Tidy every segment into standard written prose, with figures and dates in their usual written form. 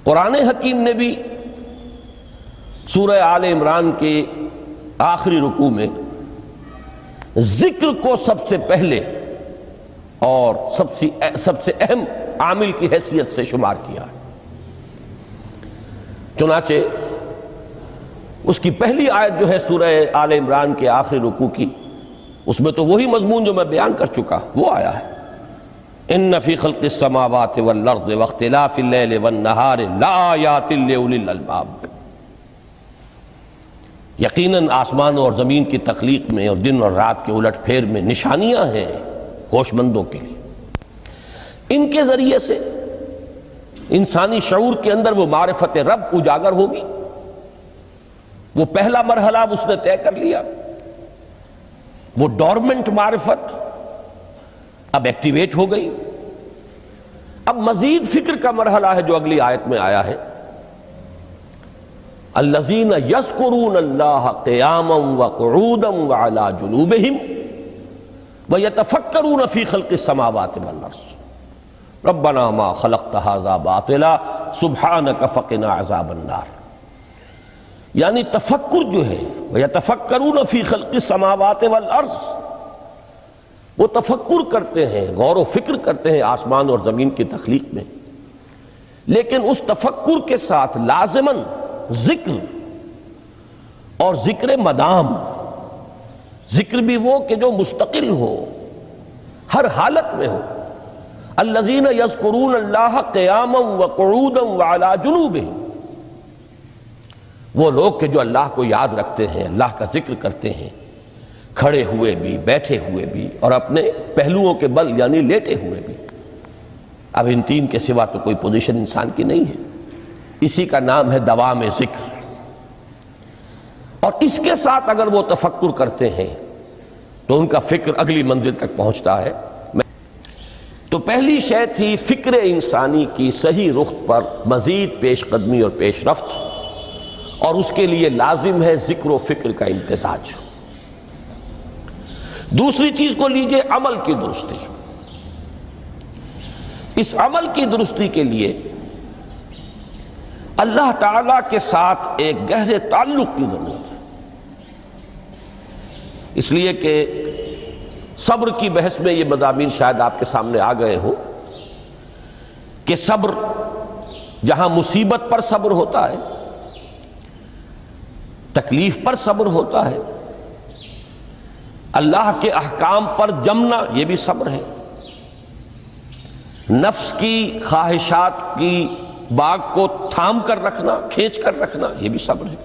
قرآن حکیم نے بھی سورہ آل عمران کے آخری رکوع میں ذکر کو سب سے پہلے اور سب سے اہم عامل کی حیثیت سے شمار کیا ہے۔ چنانچہ اس کی پہلی آیت جو ہے سورہ آل عمران کے آخری رکوع کی، اس میں تو وہی مضمون جو میں بیان کر چکا وہ آیا ہے، ان فی خلق السماوات والارض واختلاف اللیل والنہار لآیات لأولی الالباب، یقیناً آسمانوں اور زمین کی تخلیق میں اور دن اور رات کے الٹ پھیر میں نشانیاں ہیں ہوش مندوں کے لیے۔ ان کے ذریعے سے انسانی شعور کے اندر وہ معرفت رب اجاگر ہوگی۔ وہ پہلا مرحلہ اب اس نے طے کر لیا، وہ ڈورمنٹ معرفت اب ایکٹیویٹ ہو گئی۔ اب مزید فکر کا مرحلہ ہے جو اگلی آیت میں آیا ہے، الذین یذکرون اللہ قیاما وقعودا وعلی جنوبہم ویتفکرون فی خلق السماوات والارض ربنا ما خلقت ھذا باطلا سبحانک فقنا عذاب النار۔ یعنی تفکر جو ہے ویتفکرون فی خلق السماوات والارض، وہ تفکر کرتے ہیں، غور و فکر کرتے ہیں آسمان اور زمین کی تخلیق میں، لیکن اس تفکر کے ساتھ لازماً ذکر، اور ذکر مدام، ذکر بھی وہ کہ جو مستقل ہو، ہر حالت میں ہو۔ الذین یذکرون اللہ قیاما وقعودا وعلی جنوبہم، وہ لوگ کہ جو اللہ کو یاد رکھتے ہیں، اللہ کا ذکر کرتے ہیں، کھڑے ہوئے بھی، بیٹھے ہوئے بھی، اور اپنے پہلوؤں کے بل یعنی لیٹے ہوئے بھی۔ اب ان تین کے سوا تو کوئی پوزیشن انسان کی نہیں ہے، اسی کا نام ہے دوام ذکر۔ اور اس کے ساتھ اگر وہ تفکر کرتے ہیں تو ان کا فکر اگلی منزل تک پہنچتا ہے۔ تو پہلی شے تھی فکر انسانی کی صحیح رخ پر مزید پیش قدمی اور پیش رفت، اور اس کے لیے لازم ہے ذکر و فکر کا امتزاج۔ دوسری چیز کو لیجئے عمل کی درستی۔ اس عمل کی درستی کے لیے اللہ تعالیٰ کے ساتھ ایک گہرے تعلق کی ضرورت ہے، اس لیے کہ صبر کی بحث میں یہ مضامین شاید آپ کے سامنے آ گئے ہو کہ صبر، جہاں مصیبت پر صبر ہوتا ہے، تکلیف پر صبر ہوتا ہے، اللہ کے احکام پر جمنا یہ بھی صبر ہے، نفس کی خواہشات کی باغ کو تھام کر رکھنا، کھینچ کر رکھنا یہ بھی صبر ہے،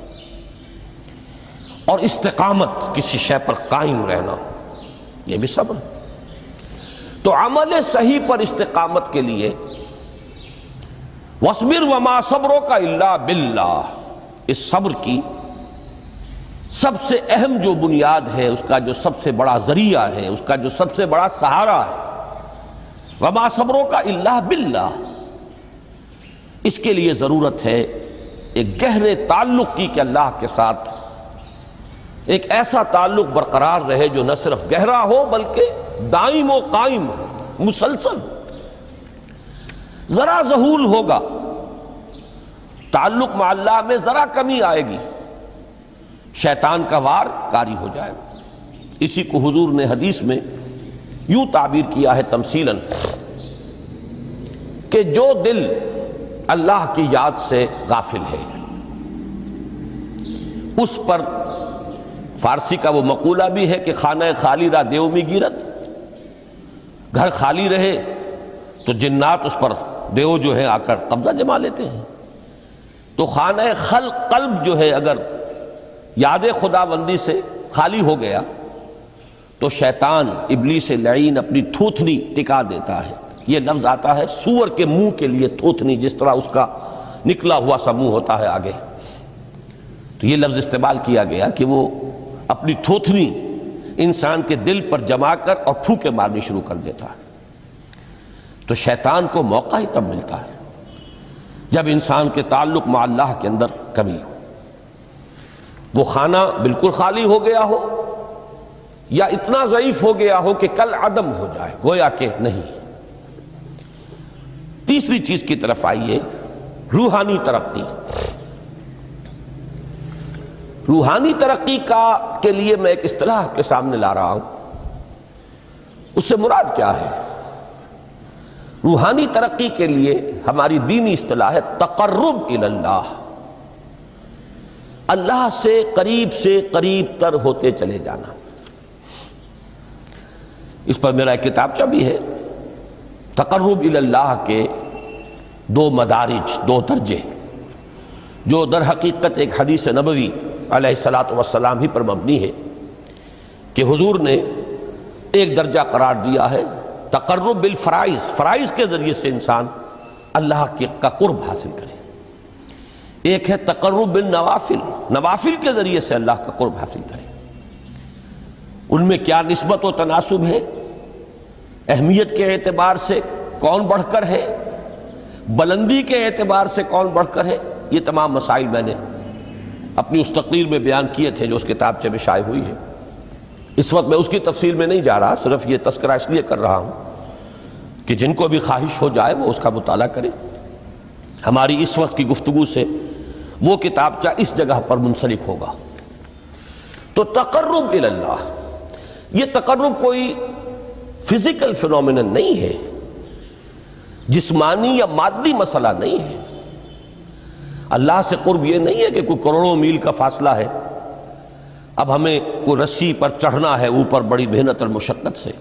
اور استقامت کسی شے پر قائم رہنا یہ بھی صبر ہے۔ تو عمل صحیح پر استقامت کے لیے وَاصْبِرْ وَمَا صَبْرُكَ إِلَّا بِاللَّهِ، اس صبر کی سب سے اہم جو بنیاد ہے، اس کا جو سب سے بڑا ذریعہ ہے، اس کا جو سب سے بڑا سہارا ہے، وَمَا صَبْرُكَ إِلَّا بِاللَّهِ، اس کے لیے ضرورت ہے ایک گہرے تعلق کی کہ اللہ کے ساتھ ایک ایسا تعلق برقرار رہے جو نہ صرف گہرا ہو بلکہ دائم و قائم ہو، مسلسل۔ ذرا ذہول ہوگا تعلق مع اللہ میں، ذرا کمی آئے گی، شیطان کا وار کاری ہو جائے گا۔ اسی کو حضور نے حدیث میں یوں تعبیر کیا ہے تمثیلاً کہ جو دل اللہ کی یاد سے غافل ہے، اس پر فارسی کا وہ مقولہ بھی ہے کہ خانہ خالی را دیو می گیرت، گھر خالی رہے تو جنات اس پر دیو جو ہے آ کر قبضہ جما لیتے ہیں۔ تو خانہ قلب جو ہے اگر یاد خداوندی سے خالی ہو گیا تو شیطان ابلیس لعین اپنی تھوتنی ٹکا دیتا ہے۔ یہ لفظ آتا ہے سور کے منہ کے لیے تھوتنی، جس طرح اس کا نکلا ہوا سا منہ ہوتا ہے آگے، تو یہ لفظ استعمال کیا گیا کہ وہ اپنی تھوتنی انسان کے دل پر جما کر اور پھوکے مارنی شروع کر دیتا ہے۔ تو شیطان کو موقع ہی تب ملتا ہے جب انسان کے تعلق مع اللہ کے اندر کمی ہو، وہ خانہ بالکل خالی ہو گیا ہو یا اتنا ضعیف ہو گیا ہو کہ کل عدم ہو جائے، گویا کہ نہیں۔ تیسری چیز کی طرف آئیے روحانی ترقی، روحانی ترقی کے لیے میں ایک اصطلاح کے سامنے لا رہا ہوں، اس سے مراد کیا ہے؟ روحانی ترقی کے لیے ہماری دینی اصطلاح ہے تقرب الی اللہ، اللہ سے قریب تر ہوتے چلے جانا۔ اس پر میرا ایک کتابچہ بھی ہے، تقرب الی اللہ کے 2 مدارج، 2 درجے، جو در حقیقت ایک حدیث نبوی علیہ الصلوۃ والسلام ہی پر مبنی ہے کہ حضور نے ایک درجہ قرار دیا ہے تقرب بالفرائض، فرائض کے ذریعے سے انسان اللہ کا قرب حاصل کرے۔ ایک ہے تقرب بالنوافل، نوافل کے ذریعے سے اللہ کا قرب حاصل کرے۔ ان میں کیا نسبت و تناسب ہے، اہمیت کے اعتبار سے کون بڑھ کر ہے، بلندی کے اعتبار سے کون بڑھ کر ہے، یہ تمام مسائل میں نے اپنی اس تقریر میں بیان کیے تھے جو اس کتابچے میں شائع ہوئی ہے۔ اس وقت میں اس کی تفصیل میں نہیں جا رہا، صرف یہ تذکرہ اس لیے کر رہا ہوں کہ جن کو بھی خواہش ہو جائے وہ اس کا مطالعہ کرے۔ ہماری اس وقت کی گفتگو سے وہ کتابچہ اس جگہ پر منسلک ہوگا۔ تو تقرب الی اللہ، یہ تقرب کوئی فزیکل فینومینن نہیں ہے، جسمانی یا مادی مسئلہ نہیں ہے۔ اللہ سے قرب یہ نہیں ہے کہ کوئی کروڑوں میل کا فاصلہ ہے، اب ہمیں کوئی رسی پر چڑھنا ہے اوپر بڑی محنت اور مشقت سے۔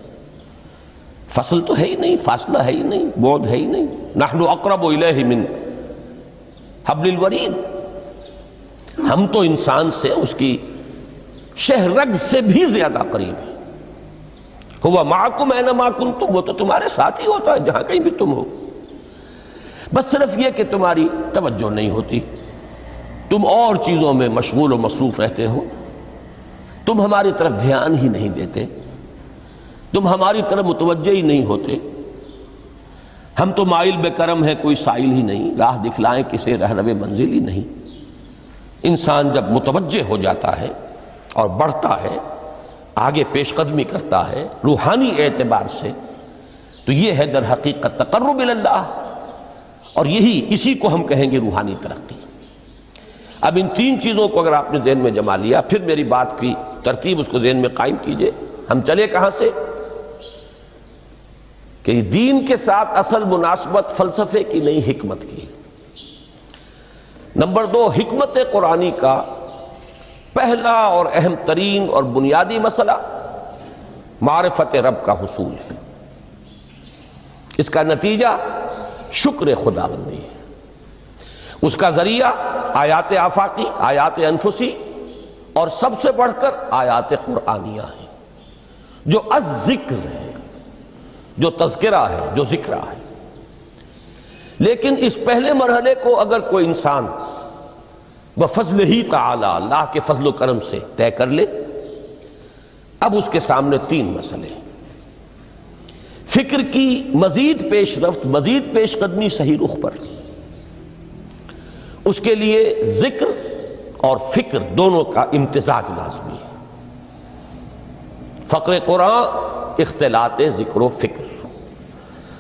فصل تو ہے ہی نہیں، فاصلہ ہے ہی نہیں، بعد ہے ہی نہیں۔ نحن اقرب الیہ من حبل الورید، ہم تو انسان سے اس کی شہرگ سے بھی زیادہ قریب ہیں۔ ہوا معکم اینما کنتم، وہ تو تمہارے ساتھ ہی ہوتا ہے جہاں کہیں بھی تم ہو، بس صرف یہ کہ تمہاری توجہ نہیں ہوتی، تم اور چیزوں میں مشغول و مصروف رہتے ہو، تم ہماری طرف دھیان ہی نہیں دیتے، تم ہماری طرف متوجہ ہی نہیں ہوتے۔ ہم تو مائل بے کرم ہے، کوئی سائل ہی نہیں، راہ دکھلائیں کسے رہنو منزل ہی نہیں۔ انسان جب متوجہ ہو جاتا ہے اور بڑھتا ہے، آگے پیش قدمی کرتا ہے روحانی اعتبار سے، تو یہ ہے در حقیقت تقرب الی اللہ، اور اسی کو ہم کہیں گے روحانی ترقی۔ اب ان 3 چیزوں کو اگر آپ نے ذہن میں جما لیا، پھر میری بات کی ترتیب اس کو ذہن میں قائم کیجئے۔ ہم چلے کہاں سے؟ کہ دین کے ساتھ اصل مناسبت فلسفے کی نہیں، حکمت کی۔ نمبر 2، حکمت قرآنی کا پہلا اور اہم ترین اور بنیادی مسئلہ معرفت رب کا حصول ہے۔ اس کا نتیجہ شکر خداوندی ہے، اس کا ذریعہ آیات آفاقی، آیات انفسی، اور سب سے بڑھ کر آیات قرآنیہ ہیں، جو الذکر ہے، جو تذکرہ ہے، جو ذکرہ ہے۔ لیکن اس پہلے مرحلے کو اگر کوئی انسان بفضل ہی تعالی، اللہ کے فضل و کرم سے طے کر لے، اب اس کے سامنے 3 مسئلے ہیں۔ فکر کی مزید پیش رفت، مزید پیش قدمی صحیح رخ پر، اس کے لیے ذکر اور فکر دونوں کا امتزاج لازمی ہے۔ فقر قرآن اختلاط ذکر و فکر۔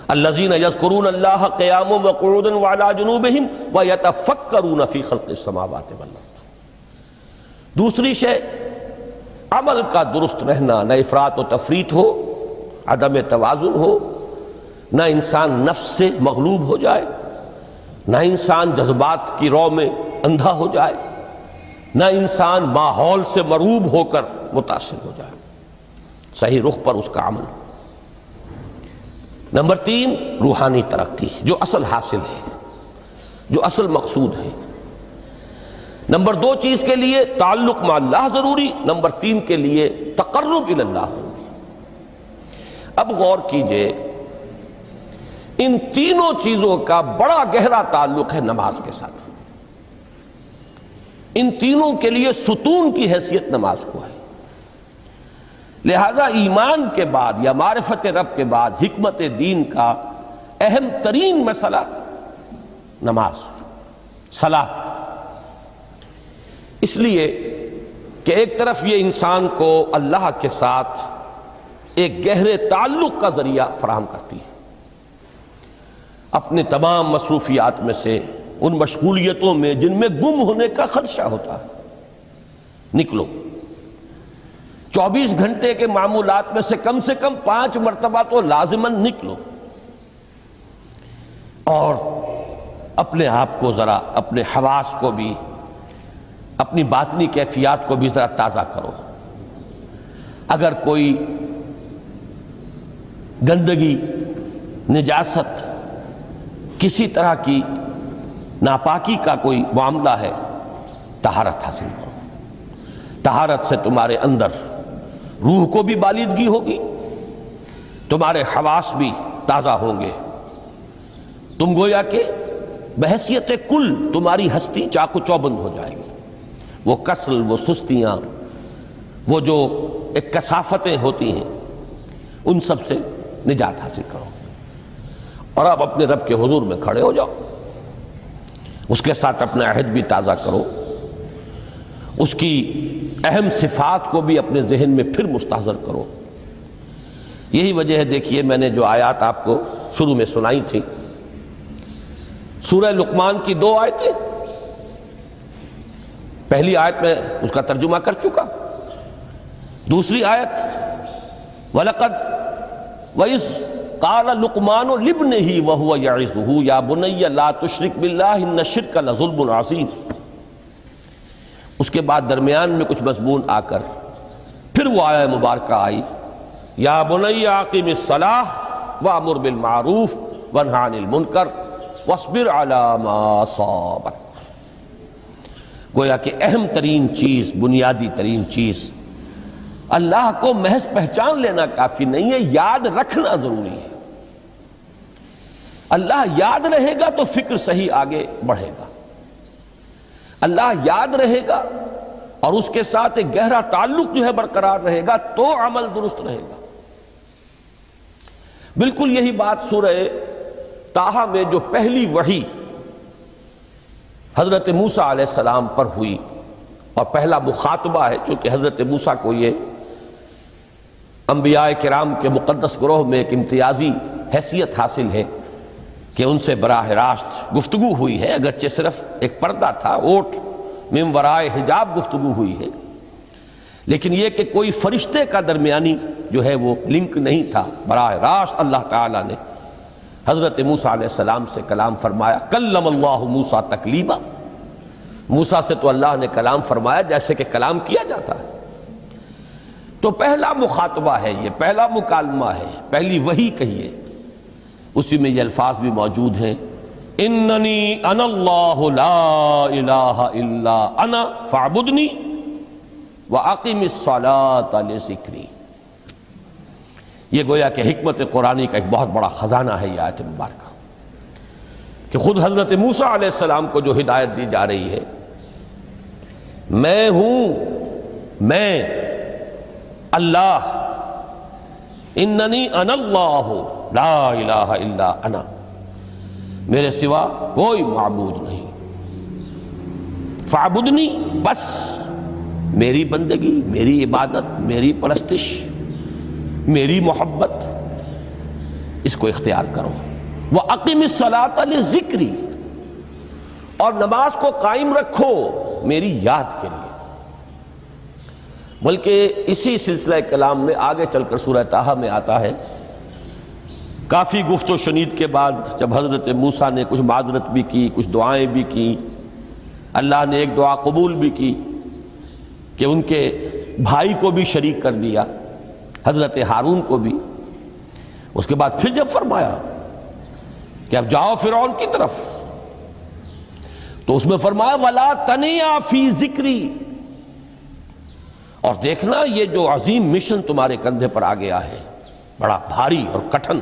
الذین یذکرون اللہ قیاما وقعودا وعلی جنوبہم ویتفکرون فی خلق السماوات والارض۔ دوسری شے عمل کا درست رہنا، نہ افراط و تفریط ہو، عدم توازن ہو، نہ انسان نفس سے مغلوب ہو جائے، نہ انسان جذبات کی رو میں اندھا ہو جائے، نہ انسان ماحول سے مرعوب ہو کر متاثر ہو جائے، صحیح رخ پر اس کا عمل۔ نمبر 3، روحانی ترقی، جو اصل حاصل ہے، جو اصل مقصود ہے۔ نمبر 2 چیز کے لیے تعلق مع اللہ ضروری، نمبر 3 کے لیے تقرب الی اللہ ضروری۔ اب غور کیجئے، ان تینوں چیزوں کا بڑا گہرا تعلق ہے نماز کے ساتھ۔ ان تینوں کے لیے ستون کی حیثیت نماز کو ہے۔ لہذا ایمان کے بعد یا معرفت رب کے بعد حکمت دین کا اہم ترین مسئلہ نماز، صلاۃ۔ اس لیے کہ ایک طرف یہ انسان کو اللہ کے ساتھ ایک گہرے تعلق کا ذریعہ فراہم کرتی ہے، اپنے تمام مصروفیات میں سے ان مشغولیتوں میں جن میں گم ہونے کا خدشہ ہوتا ہے، نکلو۔ 24 گھنٹے کے معمولات میں سے کم 5 مرتبہ تو لازماً نکلو، اور اپنے آپ کو ذرا، اپنے حواس کو بھی، اپنی باطنی کیفیات کو بھی ذرا تازہ کرو۔ اگر کوئی گندگی، نجاست، کسی طرح کی ناپاکی کا کوئی معاملہ ہے، طہارت حاصل کرو۔ طہارت سے تمہارے اندر روح کو بھی بالیدگی ہوگی، تمہارے حواس بھی تازہ ہوں گے، تم گویا کہ بحیثیت کل تمہاری ہستی چاق و چوبند ہو جائے گی۔ وہ کسل، وہ سستیاں، وہ جو ایک کثافتیں ہوتی ہیں، ان سب سے نجات حاصل کرو، اور اب اپنے رب کے حضور میں کھڑے ہو جاؤ، اس کے ساتھ اپنا عہد بھی تازہ کرو، اس کی اہم صفات کو بھی اپنے ذہن میں پھر مستحضر کرو۔ یہی وجہ ہے، دیکھیے میں نے جو آیات آپ کو شروع میں سنائی تھی، سورہ لقمان کی 2 آیتیں، پہلی آیت میں اس کا ترجمہ کر چکا، دوسری آیت وَلَقَدْ وَإِذْ قَالَ لُقْمَانُ لِابْنِهِ وَهُوَ يَعِظُهُ يَا بُنَيَّ لَا تُشْرِكْ بِاللَّهِ إِنَّ الشِّرْكَ لَظُلْمٌ عَظِيمٌ۔ اس کے بعد درمیان میں کچھ مضمون آ کر پھر وہ آیہ مبارکہ آئی، یا بنی اقم الصلاۃ وامر بالمعروف وانہ عن المنکر واصبر علی ما اصابک۔ گویا کہ اہم ترین چیز، بنیادی ترین چیز، اللہ کو محض پہچان لینا کافی نہیں ہے، یاد رکھنا ضروری ہے۔ اللہ یاد رہے گا تو فکر صحیح آگے بڑھے گا، اللہ یاد رہے گا اور اس کے ساتھ ایک گہرا تعلق جو ہے برقرار رہے گا تو عمل درست رہے گا۔ بالکل یہی بات سورہ طٰہٰ میں جو پہلی وحی حضرت موسیٰ علیہ السلام پر ہوئی، اور پہلا مخاطبہ ہے، چونکہ حضرت موسیٰ کو یہ انبیاء کرام کے مقدس گروہ میں ایک امتیازی حیثیت حاصل ہے کہ ان سے براہ راست گفتگو ہوئی ہے، اگرچہ صرف ایک پردہ تھا، اوٹ من ورائے حجاب گفتگو ہوئی ہے، لیکن یہ کہ کوئی فرشتے کا درمیانی جو ہے وہ لنک نہیں تھا، براہ راست اللہ تعالیٰ نے حضرت موسیٰ علیہ السلام سے کلام فرمایا۔ کلم اللہ موسیٰ تکلیما، موسیٰ سے تو اللہ نے کلام فرمایا جیسے کہ کلام کیا جاتا ہے۔ تو پہلا مخاطبہ ہے، یہ پہلا مکالمہ ہے، پہلی وحی کہیے، اسی میں یہ الفاظ بھی موجود ہیں، اننی انا اللہ لا الہ الا انا فاعبدنی واقم الصلاۃ لذکری۔ یہ گویا کہ حکمت قرآنی کا ایک بہت بڑا خزانہ ہے یہ آیت مبارکہ، کہ خود حضرت موسیٰ علیہ السلام کو جو ہدایت دی جا رہی ہے، میں ہوں، میں اللہ، اننی انا اللہ لا الہ الا انا، میرے سوا کوئی معبود نہیں، فاعبدنی، بس میری بندگی، میری عبادت، میری پرستش، میری محبت، اس کو اختیار کرو۔ وَأَقِمِ الصَّلَاةَ لِذِكْرِي، اور نماز کو قائم رکھو میری یاد کے لیے۔ بلکہ اسی سلسلہ کلام میں آگے چل کر سورہ طٰہٰ میں آتا ہے، کافی گفت و شنید کے بعد جب حضرت موسیٰ نے کچھ معذرت بھی کی، کچھ دعائیں بھی کی، اللہ نے ایک دعا قبول بھی کی کہ ان کے بھائی کو بھی شریک کر دیا، حضرت ہارون کو بھی۔ اس کے بعد پھر جب فرمایا کہ اب جاؤ فرعون کی طرف، تو اس میں فرمایا وَلَا تَنِيَا فِي ذِكْرِي، اور دیکھنا یہ جو عظیم مشن تمہارے کندھے پر آ گیا ہے، بڑا بھاری اور کٹھن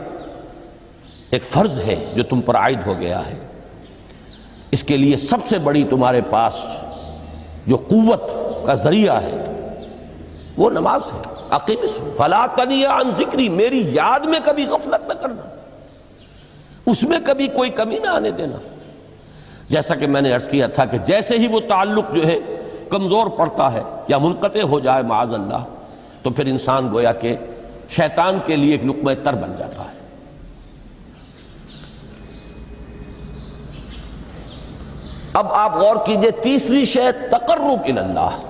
ایک فرض ہے جو تم پر عائد ہو گیا ہے، اس کے لیے سب سے بڑی تمہارے پاس جو قوت کا ذریعہ ہے وہ نماز ہے۔ اقیم فلا تنیا عن ذکری، میری یاد میں کبھی غفلت نہ کرنا، اس میں کبھی کوئی کمی نہ آنے دینا۔ جیسا کہ میں نے عرض کیا تھا کہ جیسے ہی وہ تعلق جو ہے کمزور پڑتا ہے یا منقطع ہو جائے معاذ اللہ، تو پھر انسان گویا کہ شیطان کے لیے ایک لقمہ تر بن جاتا ہے۔ اب آپ غور کیجئے، تیسری شے تقرب الی اللہ،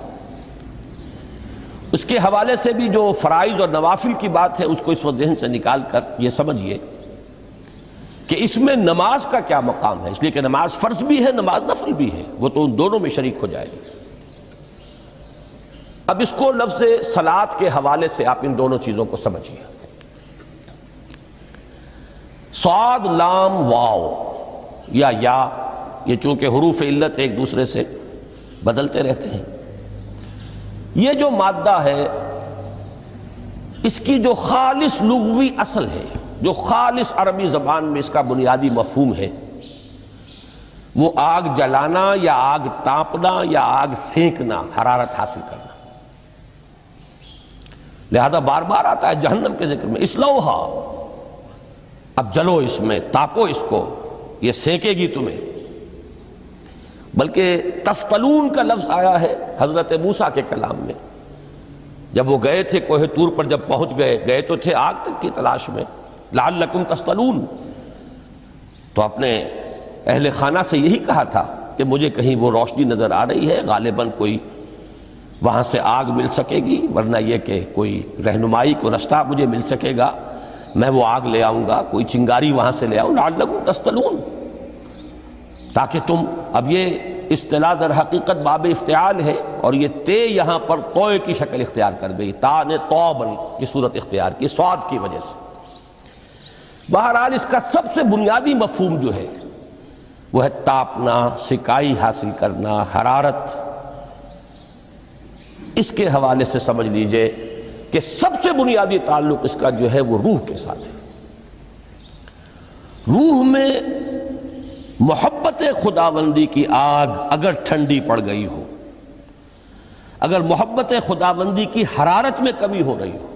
اس کے حوالے سے بھی جو فرائض اور نوافل کی بات ہے اس کو اس وقت ذہن سے نکال کر یہ سمجھیے کہ اس میں نماز کا کیا مقام ہے، اس لیے کہ نماز فرض بھی ہے، نماز نفل بھی ہے، وہ تو ان دونوں میں شریک ہو جائے گی۔ اب اس کو لفظ صلاۃ کے حوالے سے آپ ان دونوں چیزوں کو سمجھیے۔ صاد لام واو یا یہ چونکہ حروف علت ایک دوسرے سے بدلتے رہتے ہیں، یہ جو مادہ ہے اس کی جو خالص لغوی اصل ہے، جو خالص عربی زبان میں اس کا بنیادی مفہوم ہے، وہ آگ جلانا یا آگ تاپنا یا آگ سینکنا، حرارت حاصل کرنا۔ لہذا بار بار آتا ہے جہنم کے ذکر میں، اسلوہا، اب جلو اس میں، تاپو اس کو، یہ سینکے گی تمہیں۔ بلکہ تفتلون کا لفظ آیا ہے حضرت موسیٰ کے کلام میں، جب وہ گئے تھے کوہ طور پر، جب پہنچ گئے تو تھے آگ تک کی تلاش میں، لعلکم تفتلون، تو اپنے اہل خانہ سے یہی کہا تھا کہ مجھے کہیں وہ روشنی نظر آ رہی ہے، غالباً کوئی وہاں سے آگ مل سکے گی، ورنہ یہ کہ کوئی رہنمائی کو رستہ مجھے مل سکے گا، میں وہ آگ لے آؤں گا، کوئی چنگاری وہاں سے لے آؤں، لعلکم تفتلون، تاکہ تم، اب یہ اصطلاح در حقیقت باب افتعال ہے، اور یہ تے یہاں پر توئے کی شکل اختیار کر گئی، تا نے توبن کی صورت اختیار کی صاد کی وجہ سے۔ بہرحال اس کا سب سے بنیادی مفہوم جو ہے وہ ہے تاپنا، سکائی حاصل کرنا، حرارت۔ اس کے حوالے سے سمجھ لیجئے کہ سب سے بنیادی تعلق اس کا جو ہے وہ روح کے ساتھ ہے۔ روح میں محبت خداوندی کی آگ اگر ٹھنڈی پڑ گئی ہو، اگر محبت خداوندی کی حرارت میں کمی ہو رہی ہو،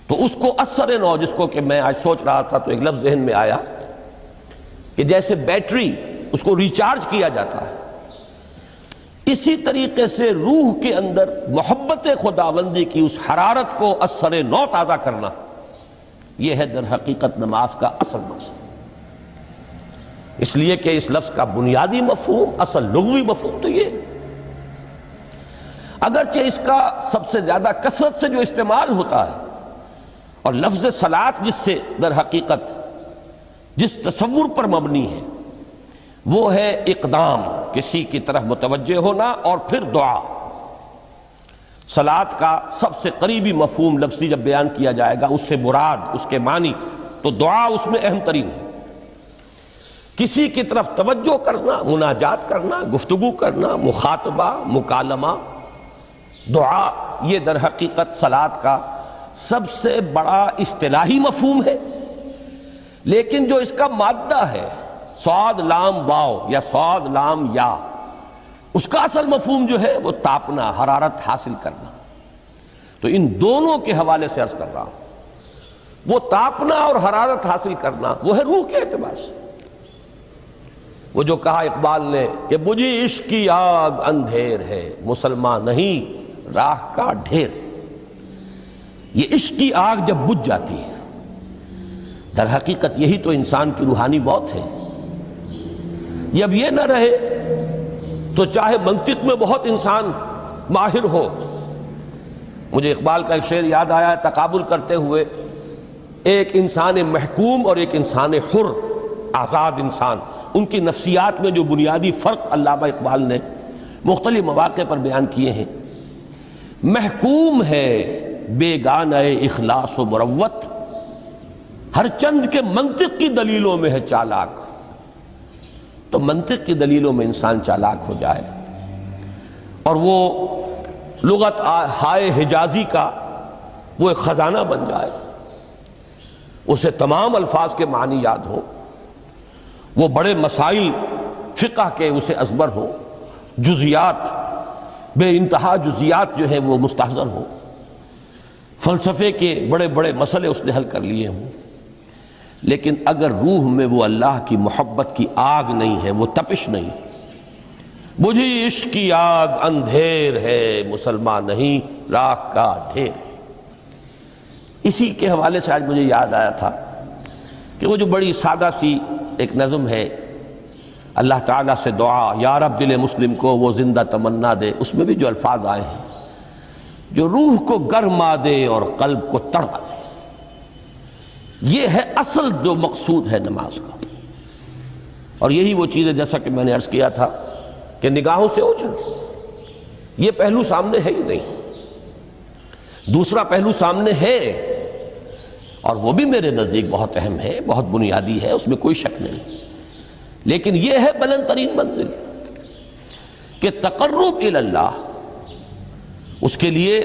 تو اس کو اثر نو، جس کو کہ میں آج سوچ رہا تھا تو ایک لفظ ذہن میں آیا کہ جیسے بیٹری اس کو ریچارج کیا جاتا ہے، اسی طریقے سے روح کے اندر محبت خداوندی کی اس حرارت کو اثر نو تازہ کرنا، یہ ہے در حقیقت نماز کا اصل مقصد۔ اس لیے کہ اس لفظ کا بنیادی مفہوم، اصل لغوی مفہوم تو یہ، اگرچہ اس کا سب سے زیادہ کثرت سے جو استعمال ہوتا ہے، اور لفظ صلاۃ جس سے در حقیقت جس تصور پر مبنی ہے وہ ہے اقدام، کسی کی طرف متوجہ ہونا اور پھر دعا۔ صلاۃ کا سب سے قریبی مفہوم لفظی جب بیان کیا جائے گا، اس سے مراد، اس کے معنی، تو دعا اس میں اہم ترین ہے۔ کسی کی طرف توجہ کرنا، مناجات کرنا، گفتگو کرنا، مخاطبہ، مکالمہ، دعا، یہ در حقیقت صلاۃ کا سب سے بڑا اصطلاحی مفہوم ہے۔ لیکن جو اس کا مادہ ہے، صاد لام واو یا صاد لام یا، اس کا اصل مفہوم جو ہے وہ تاپنا، حرارت حاصل کرنا۔ تو ان دونوں کے حوالے سے عرض کر رہا ہوں، وہ تاپنا اور حرارت حاصل کرنا وہ ہے روح کے اعتبار سے۔ وہ جو کہا اقبال نے کہ بجھی عشق کی آگ اندھیر ہے، مسلمان نہیں راہ کا ڈھیر۔ یہ عشق کی آگ جب بجھ جاتی ہے، در حقیقت یہی تو انسان کی روحانی موت ہے۔ جب یہ نہ رہے تو چاہے منطق میں بہت انسان ماہر ہو، مجھے اقبال کا ایک شعر یاد آیا ہے تقابل کرتے ہوئے، ایک انسان محکوم اور ایک انسان حر، آزاد انسان، ان کی نفسیات میں جو بنیادی فرق علامہ اقبال نے مختلف مواقع پر بیان کیے ہیں۔ محکوم ہے بیگانہ اخلاص و مروت، ہر چند کے منطق کی دلیلوں میں ہے چالاک۔ تو منطق کی دلیلوں میں انسان چالاک ہو جائے اور وہ لغت ہائے حجازی کا وہ ایک خزانہ بن جائے، اسے تمام الفاظ کے معنی یاد ہوں، وہ بڑے مسائل فقہ کے اسے ازبر ہوں، جزیات، بے انتہا جزیات جو ہیں وہ مستحضر ہوں، فلسفے کے بڑے بڑے مسئلے اس نے حل کر لیے ہوں، لیکن اگر روح میں وہ اللہ کی محبت کی آگ نہیں ہے، وہ تپش نہیں، بجھی عشق کی آگ اندھیر ہے، مسلمان نہیں راہ کا ڈھیر۔ اسی کے حوالے سے آج مجھے یاد آیا تھا کہ وہ جو بڑی سادہ سی ایک نظم ہے، اللہ تعالیٰ سے دعا، یا رب دل مسلم کو وہ زندہ تمنا دے، اس میں بھی جو الفاظ آئے ہیں جو روح کو گرما دے اور قلب کو تڑپا دے، یہ ہے اصل جو مقصود ہے نماز کا۔ اور یہی وہ چیز ہے جیسا کہ میں نے عرض کیا تھا کہ نگاہوں سے اوجھل، یہ پہلو سامنے ہے ہی نہیں، دوسرا پہلو سامنے ہے اور وہ بھی میرے نزدیک بہت اہم ہے، بہت بنیادی ہے، اس میں کوئی شک نہیں، لیکن یہ ہے بلند ترین منزل کہ تقرب الی اللہ، اس کے لیے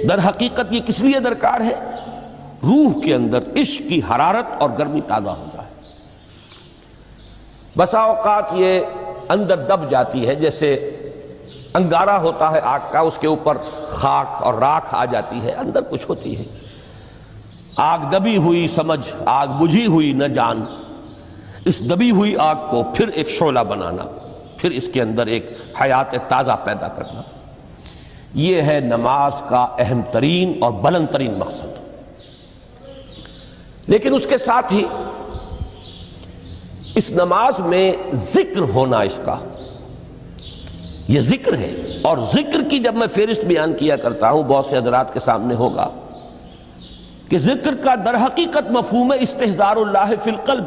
در حقیقت یہ کس لیے درکار ہے؟ روح کے اندر عشق کی حرارت اور گرمی تازہ ہو جائے۔ بسا اوقات یہ اندر دب جاتی ہے، جیسے انگارہ ہوتا ہے آگ کا، اس کے اوپر خاک اور راکھ آ جاتی ہے، اندر کچھ ہوتی ہے، آگ دبی ہوئی سمجھ، آگ بجھی ہوئی نہ جان، اس دبی ہوئی آگ کو پھر ایک شعلہ بنانا، پھر اس کے اندر ایک حیات تازہ پیدا کرنا، یہ ہے نماز کا اہم ترین اور بلند ترین مقصد۔ لیکن اس کے ساتھ ہی اس نماز میں ذکر ہونا، اس کا یہ ذکر ہے، اور ذکر کی جب میں فہرست بیان کیا کرتا ہوں بہت سے حضرات کے سامنے ہوگا کہ ذکر کا در حقیقت مفہوم ہے استحضار اللہ فی القلب۔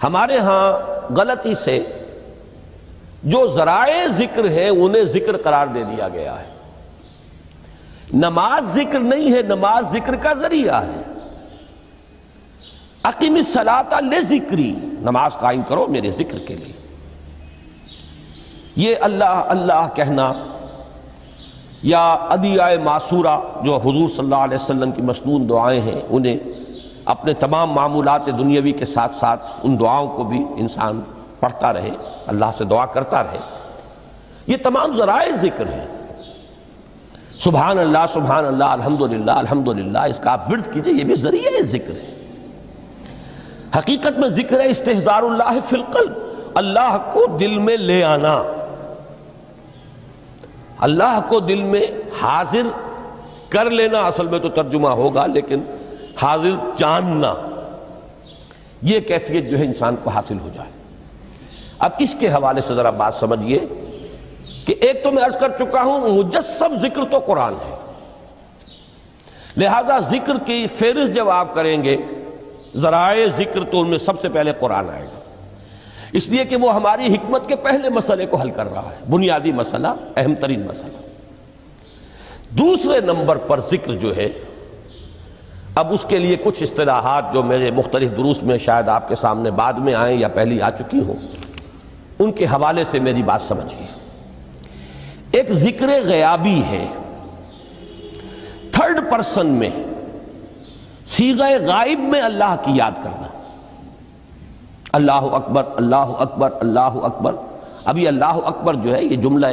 ہمارے ہاں غلطی سے جو ذرائع ذکر ہیں انہیں ذکر قرار دے دیا گیا ہے۔ نماز ذکر نہیں ہے، نماز ذکر کا ذریعہ ہے۔ اقیم الصلاۃ لذکری، نماز قائم کرو میرے ذکر کے لیے۔ یہ اللہ اللہ کہنا یا ادعیہ معصورہ جو حضور صلی اللہ علیہ وسلم کی مسنون دعائیں ہیں، انہیں اپنے تمام معمولات دنیاوی کے ساتھ ساتھ ان دعاؤں کو بھی انسان پڑھتا رہے، اللہ سے دعا کرتا رہے، یہ تمام ذرائع ذکر ہیں۔ سبحان اللہ الحمدللہ الحمدللہ، اس کا آپ ورد کیجئے، یہ بھی ذریعہ ذکر ہے۔ حقیقت میں ذکر ہے استحضار اللہ فی القلب، اللہ کو دل میں لے آنا، اللہ کو دل میں حاضر کر لینا، اصل میں تو ترجمہ ہوگا، لیکن حاضر جاننا، یہ کیفیت جو ہے انسان کو حاصل ہو جائے۔ اب اس کے حوالے سے ذرا بات سمجھیے کہ ایک تو میں عرض کر چکا ہوں مجسم ذکر تو قرآن ہے، لہذا ذکر کی فہرست جب آپ کریں گے ذرائع ذکر تو ان میں سب سے پہلے قرآن آئے گا، اس لیے کہ وہ ہماری حکمت کے پہلے مسئلے کو حل کر رہا ہے، بنیادی مسئلہ، اہم ترین مسئلہ۔ دوسرے نمبر پر ذکر جو ہے، اب اس کے لیے کچھ اصطلاحات جو میرے مختلف دروس میں شاید آپ کے سامنے بعد میں آئیں یا پہلی آ چکی ہوں، ان کے حوالے سے میری بات سمجھیے۔ ایک ذکر غیابی ہے، تھرڈ پرسن میں، صیغہ غائب میں اللہ کی یاد کرنا، اللہ اکبر اللہ اکبر اللہ اکبر۔ ابھی اللہ اکبر جو ہے یہ جملہ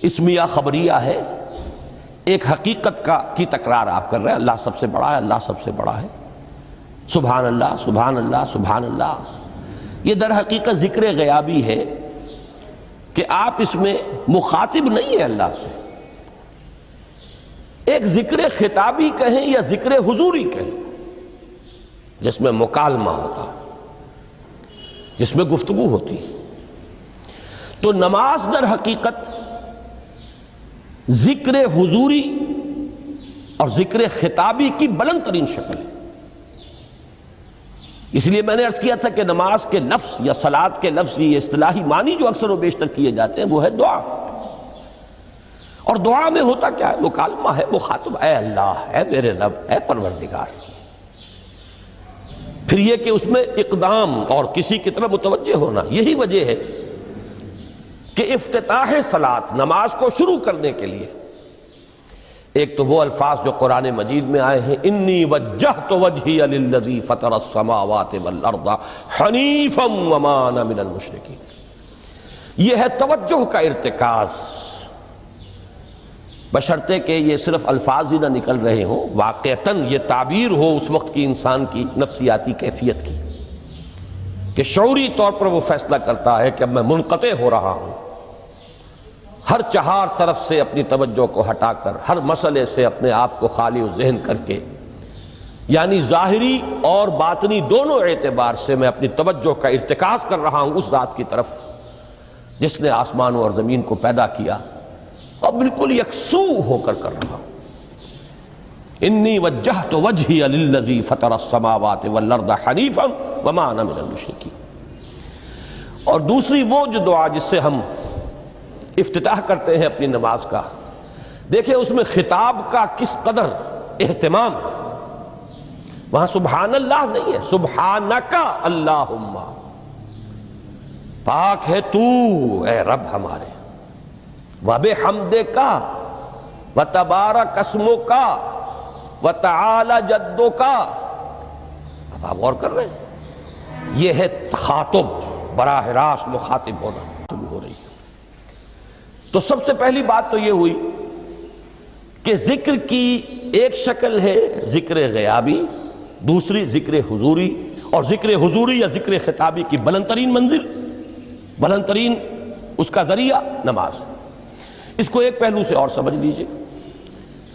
اسمیہ خبریہ ہے، ایک حقیقت کی تکرار آپ کر رہے ہیں، اللہ سب سے بڑا ہے، اللہ سب سے بڑا ہے، سبحان اللہ سبحان اللہ سبحان اللہ۔ یہ در حقیقت ذکر غیابی ہے کہ آپ اس میں مخاطب نہیں ہیں اللہ سے، ایک ذکر خطابی کہیں یا ذکر حضوری کہیں، جس میں مکالمہ ہوتا ہے، جس میں گفتگو ہوتی ہے۔ تو نماز در حقیقت ذکر حضوری اور ذکر خطابی کی بلند ترین شکل ہے۔ اس لیے میں نے عرض کیا تھا کہ نماز کے لفظ یا صلاۃ کے لفظ، یہ اصطلاحی معنی جو اکثر و بیشتر کیے جاتے ہیں وہ ہے دعا، اور دعا میں ہوتا کیا ہے؟ مکالمہ ہے، مخاطب، اے اللہ، اے میرے رب، اے پروردگار۔ پھر یہ کہ اس میں اقدام اور کسی کی طرف متوجہ ہونا، یہی وجہ ہے کہ افتتاح صلاۃ، نماز کو شروع کرنے کے لیے ایک تو وہ الفاظ جو قرآن مجید میں آئے ہیں، انی وجہت وجہی للذی فطر السماوات والارض حنیفا وما انا من المشرکین، یہ ہے توجہ کا ارتکاز، بشرطے کہ یہ صرف الفاظ ہی نہ نکل رہے ہوں، واقعتاً یہ تعبیر ہو اس وقت کی انسان کی نفسیاتی کیفیت کی، کہ شعوری طور پر وہ فیصلہ کرتا ہے کہ اب میں منقطع ہو رہا ہوں، ہر چہار طرف سے اپنی توجہ کو ہٹا کر، ہر مسئلے سے اپنے آپ کو خالی و ذہن کر کے یعنی ظاہری اور باطنی دونوں اعتبار سے میں اپنی توجہ کا ارتکاز کر رہا ہوں اس ذات کی طرف جس نے آسمانوں اور زمین کو پیدا کیا، اور بالکل یکسو ہو کر رہا ہوں۔ انی وجہت وجہی للذی فطر السماوات والارض حنیفا وما انا من المشرکین۔ اور دوسری وہ جو دعا جس سے ہم افتتاح کرتے ہیں اپنی نماز کا، دیکھیں اس میں خطاب کا کس قدر اہتمام، وہاں سبحان اللہ نہیں ہے، سبحانک اللہم، پاک ہے تو اے رب ہمارے، وبحمدک وتبارک اسمک وتعالی جدک۔ اب آپ غور کر رہے ہیں، یہ ہے تخاطب، براہ راست مخاطب ہونا ہو رہی ہے۔ تو سب سے پہلی بات تو یہ ہوئی کہ ذکر کی ایک شکل ہے ذکر غیابی، دوسری ذکر حضوری، اور ذکر حضوری یا ذکر خطابی کی بلند ترین منزل، بلند ترین اس کا ذریعہ نماز۔ اس کو ایک پہلو سے اور سمجھ لیجئے،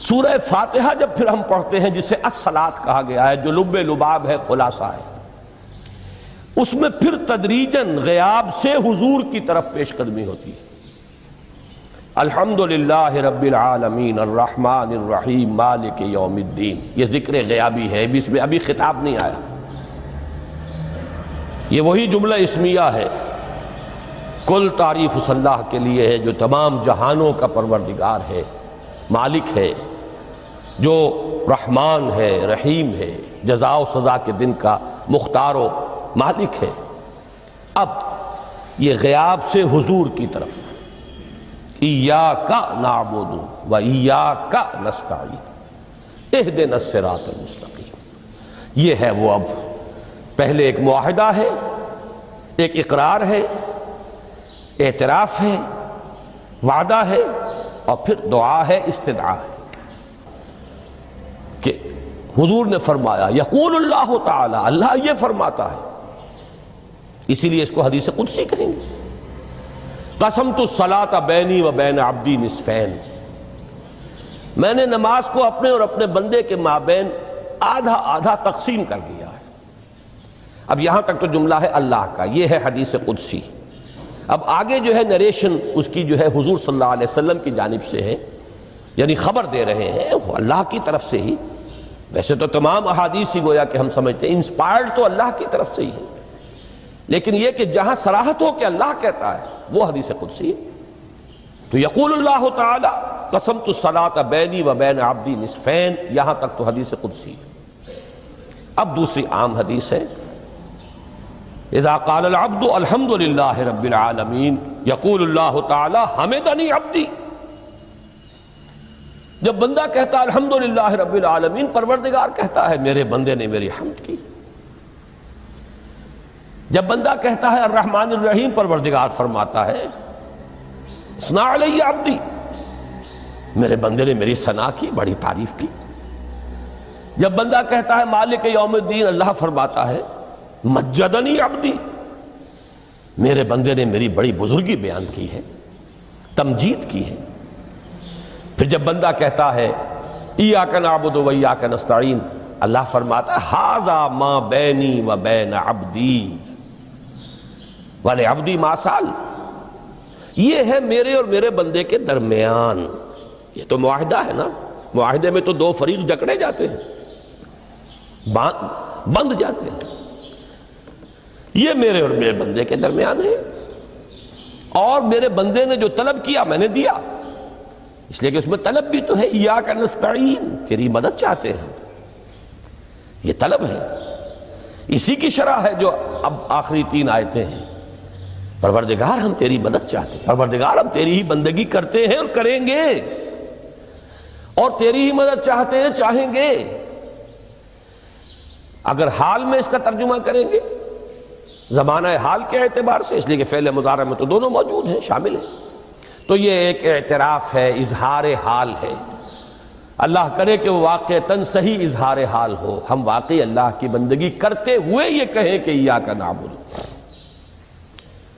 سورہ فاتحہ جب پھر ہم پڑھتے ہیں جسے الصلاۃ کہا گیا ہے، جو لب لباب ہے، خلاصہ ہے، اس میں پھر تدریجاً غیاب سے حضور کی طرف پیش قدمی ہوتی ہے۔ الحمدللہ رب العالمین الرحمن الرحیم مالک یوم الدین، یہ ذکر غیابی ہے، اس میں ابھی خطاب نہیں آیا، یہ وہی جملہ اسمیہ ہے۔ کل تعریف اس اللہ کے لیے ہے جو تمام جہانوں کا پروردگار ہے، مالک ہے، جو رحمان ہے، رحیم ہے، جزا و سزا کے دن کا مختار و مالک ہے۔ اب یہ غیاب سے حضور کی طرف، ایاک نعبد و ایاک نستعین اہدنا الصراط المستقیم، یہ ہے وہ۔ اب پہلے ایک معاہدہ ہے، ایک اقرار ہے، اعتراف ہے، وعدہ ہے، اور پھر دعا ہے، استدعا ہے کہ حضور نے فرمایا، یقول اللہ تعالی، اللہ یہ فرماتا ہے، اسی لیے اس کو حدیث قدسی کہیں گے۔ قسمت الصلاۃ بینی و بین عبدی نصفین، میں نے نماز کو اپنے اور اپنے بندے کے مابین آدھا آدھا تقسیم کر دیا ہے۔ اب یہاں تک تو جملہ ہے اللہ کا، یہ ہے حدیث قدسی۔ اب آگے جو ہے نریشن اس کی جو ہے حضور صلی اللہ علیہ وسلم کی جانب سے ہے، یعنی خبر دے رہے ہیں وہ اللہ کی طرف سے ہی۔ ویسے تو تمام احادیث ہی گویا کہ ہم سمجھتے ہیں انسپائرڈ تو اللہ کی طرف سے ہی ہے، لیکن یہ کہ جہاں صراحت ہو کہ اللہ کہتا ہے وہ حدیث قدسی ہے۔ تو یقول اللہ تعالی قسمت الصلاۃ بینی و بین عبدی نصفین، یہاں تک تو حدیث قدسی ہے۔ اب دوسری عام حدیث ہے، اذا قال العبد الحمد للہ رب العالمین یقول اللہ تعالی حمدنی عبدی، جب بندہ کہتا ہے الحمدللہ رب العالمین، پروردگار کہتا ہے میرے بندے نے میری حمد کی۔ جب بندہ کہتا ہے الرحمن الرحیم، پروردگار فرماتا ہے اثنا علی عبدی، میرے بندے نے میری ثنا کی، بڑی تعریف کی۔ جب بندہ کہتا ہے مالک یوم الدین، اللہ فرماتا ہے مجدنی عبدی، میرے بندے نے میری بڑی بزرگی بیان کی ہے، تمجید کی ہے۔ پھر جب بندہ کہتا ہے ایاک نعبد و ایاک نستعین، اللہ فرماتا ہے ھذا ما بینی و بین عبدی ولعبدی ما سأل، یہ ہے میرے اور میرے بندے کے درمیان۔ یہ تو معاہدہ ہے نا، معاہدے میں تو دو فریق جکڑے جاتے ہیں، بند جاتے ہیں، یہ میرے اور میرے بندے کے درمیان ہے، اور میرے بندے نے جو طلب کیا میں نے دیا، اس لیے کہ اس میں طلب بھی تو ہے، ایاک نستعین، تیری مدد چاہتے ہیں، یہ طلب ہے۔ اسی کی شرح ہے جو اب آخری 3 آیتیں ہیں، پروردگار ہم تیری مدد چاہتے ہیں، پروردگار ہم تیری ہی بندگی کرتے ہیں اور کریں گے، اور تیری ہی مدد چاہتے ہیں، چاہیں گے۔ اگر حال میں اس کا ترجمہ کریں گے زمانہ حال کے اعتبار سے، اس لیے کہ فعل مضارع میں تو دونوں موجود ہیں، شامل ہیں، تو یہ ایک اعتراف ہے، اظہار حال ہے۔ اللہ کرے کہ وہ واقعتاً صحیح اظہار حال ہو، ہم واقعی اللہ کی بندگی کرتے ہوئے یہ کہیں کہ ایاک نعبد،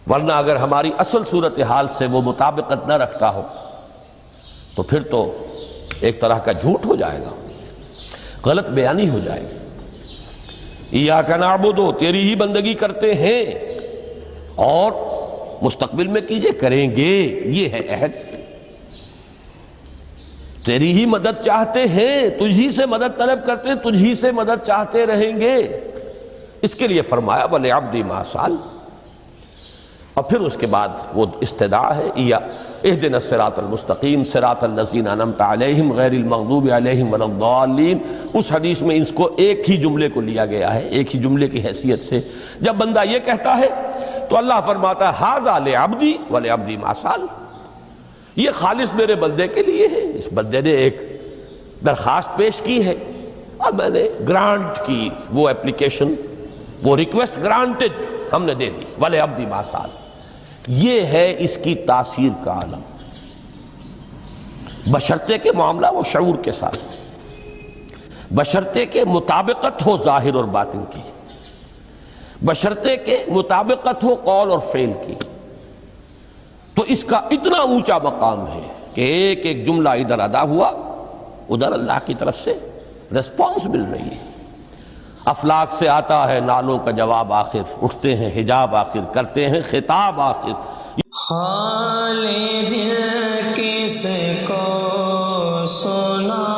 ورنہ اگر ہماری اصل صورتحال سے وہ مطابقت نہ رکھتا ہو تو پھر تو ایک طرح کا جھوٹ ہو جائے گا، غلط بیانی ہو جائے گی۔ ایاک نعبد، تیری ہی بندگی کرتے ہیں، اور مستقبل میں کیجئے، کریں گے، یہ ہے عہد، تیری ہی مدد چاہتے ہیں، تجھی سے مدد طلب کرتے ہیں، تجھی سے مدد چاہتے رہیں گے۔ اس کے لیے فرمایا وَلِعَبْدِ مَا سَأَلَ، اور پھر اس کے بعد وہ استدعا ہے اهدنا الصراط المستقیم صراط الذین انعمت علیہم غیر المغضوب علیہم ولا الضالین۔ اس حدیث میں اس کو ایک ہی جملے کو لیا گیا ہے، ایک ہی جملے کی حیثیت سے۔ جب بندہ یہ کہتا ہے تو اللہ فرماتا ہے ھذا لعبدی ولعبدی ما سأل، یہ خالص میرے بندے کے لیے ہے، اس بندے نے ایک درخواست پیش کی ہے اور میں نے گرانٹ کی، وہ اپلیکیشن، وہ ریکویسٹ گرانٹڈ ہم نے دے دی، ولعبدی ما سأل۔ یہ ہے اس کی تاثیر کا عالم، بشرطے کے معاملہ وہ شعور کے ساتھ، بشرطے کے مطابقت ہو ظاہر اور باطن کی، بشرطے کے مطابقت ہو قول اور فعل کی، تو اس کا اتنا اونچا مقام ہے کہ ایک ایک جملہ ادھر ادا ہوا، ادھر اللہ کی طرف سے ریسپانس مل رہی ہے۔ افلاک سے آتا ہے نالوں کا جواب آخر، اٹھتے ہیں حجاب آخر، کرتے ہیں خطاب آخر۔ حال دل کس کو سنا